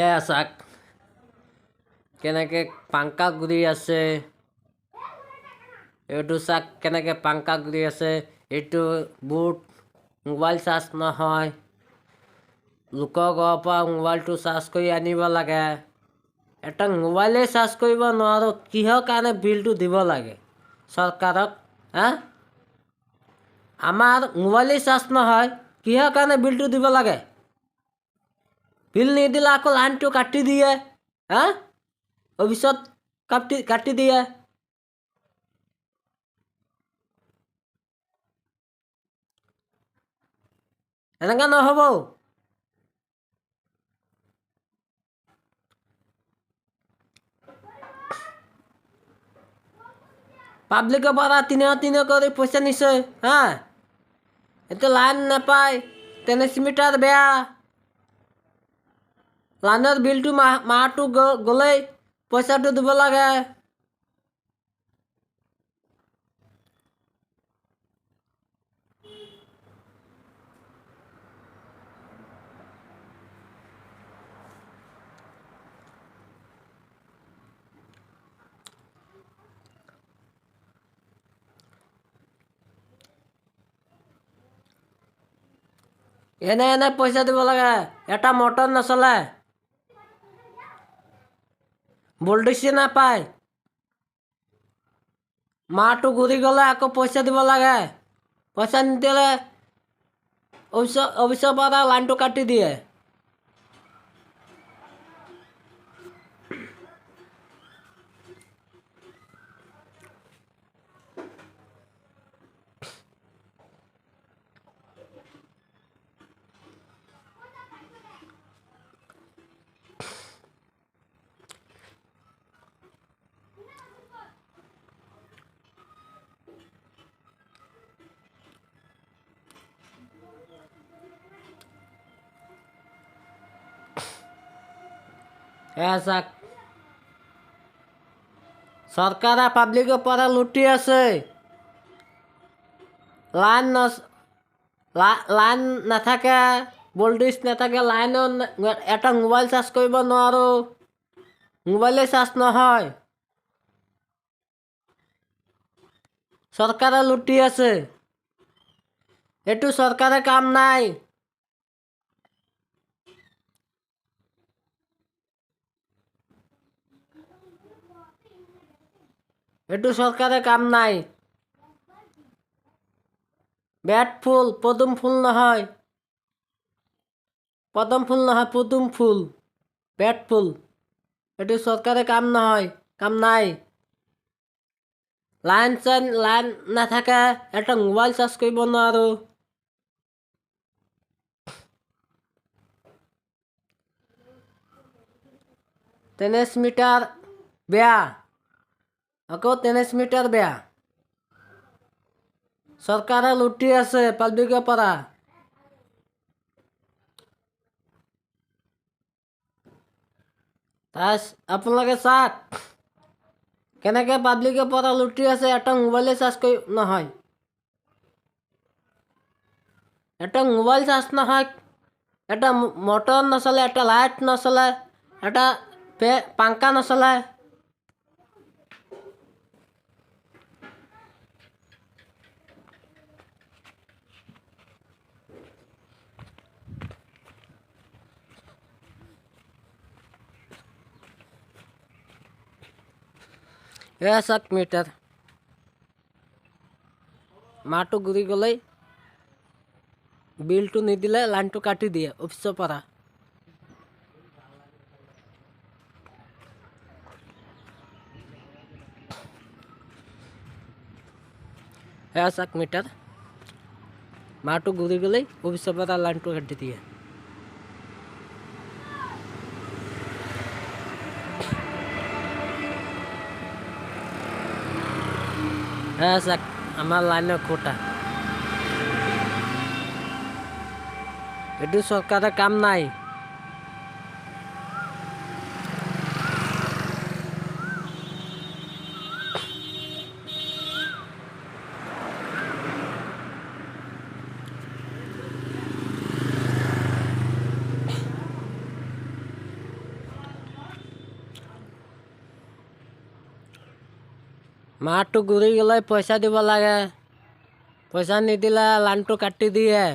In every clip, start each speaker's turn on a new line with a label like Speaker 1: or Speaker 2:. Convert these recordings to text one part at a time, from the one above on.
Speaker 1: এয়া চাক কেনেকৈ পাংকা ঘূৰি আছে। এইটো চাক কেনেকৈ পাংকা ঘূৰি আছে। এইটো বুট মোবাইল চাৰ্জ নহয়। লোকৰ ঘৰৰ পৰা মোবাইলটো চাৰ্জ কৰি আনিব লাগে। এটা মোবাইলেই চাৰ্জ কৰিব নোৱাৰোঁ, কিহৰ কাৰণে বিলটো দিব লাগে চৰকাৰক? আমাৰ মোবাইলেই চাৰ্জ নহয়, কিহৰ কাৰণে বিলটো দিব লাগে? বিল নিদিলে আকৌ লাইনটো কাটি দিয়ে। অফিচত কাটি দিয়ে। এনেকৈ নহ'ব। পাব্লিকৰ পৰা 300 কৰি পইচা নিছে। এতিয়া লাইন নাপায়, ট্ৰেন্সমিটাৰ বেয়া। লাইনৰ বিলটো মাহটো গ'লেই পইচাটো দিব লাগে। এনে পইচা দিব লাগে। এটা মটৰ নচলে, ভল্টেজে নাপায়। মাহটো ঘূৰি গ'লে আকৌ পইচা দিব লাগে। পইচা নিদিলে অফিচৰ পৰা লাইনটো কাটি দিয়ে। চাক চৰকাৰে পাব্লিকৰ পৰা লুটি আছে। লাইন নাথাকে, ভল্টেজ নাথাকে, লাইনত এটা মোবাইল চাৰ্জ কৰিব নোৱাৰোঁ। মোবাইলে চাৰ্জ নহয়, চৰকাৰে লুটি আছে। এইটো চৰকাৰে কাম নাই। এইটো চৰকাৰে কাম নাই। বেট ফুল, পদুম ফুল নহয়। পদুম ফুল, বেট ফুল। এইটো চৰকাৰে কাম নহয়, কাম নাই। লাইন নাথাকে, এটা মোবাইল চাৰ্জ কৰিব নোৱাৰোঁ। ট্ৰেন্সমিটাৰ বেয়া, আকৌ ট্ৰেন্সমিটাৰ বেয়া। চৰকাৰে লুটি আছে পাব্লিকৰ পৰা। আপোনালোকে চাওক কেনেকৈ পাব্লিকৰ পৰা লুটি আছে। এটা মোবাইলে চাৰ্জ কৰি নহয়, এটা মোবাইল চাৰ্জ নহয়, এটা মটৰ নচলে, এটা লাইট নচলে, এটা পাংখা নচলে। এয়া চাওক মিটাৰ, মাহটো ঘূৰি গ'লেই বিলটো নিদিলে লাইনটো কাটি দিয়ে অফিচৰ পৰা। এয়া চাওক মিটাৰ, মাহটো ঘূৰি গ'লেই অফিচৰ পৰা লাইনটো কাটি দিয়ে। এয়া চাওক আমাৰ লাইনৰ খুঁটা। এইটো চৰকাৰে কাম নাই। মাহটো ঘূৰি গ'লে পইচা দিব লাগে, পইচা নিদিলে লাইনটো কাটি দিয়ে।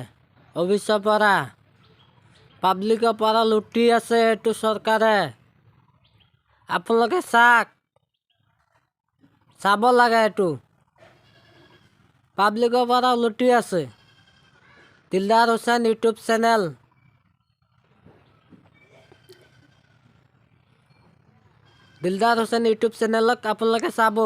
Speaker 1: অফিচৰ পৰা পাব্লিকৰ পৰা লুটি আছে এইটো চৰকাৰে। আপোনালোকে চাব লাগে এইটো। পাব্লিকৰ পৰা লুটি আছে। Dildar Hussain YouTube channel. Dildar Hussain YouTube চেনেলক আপোনালোকে চাব।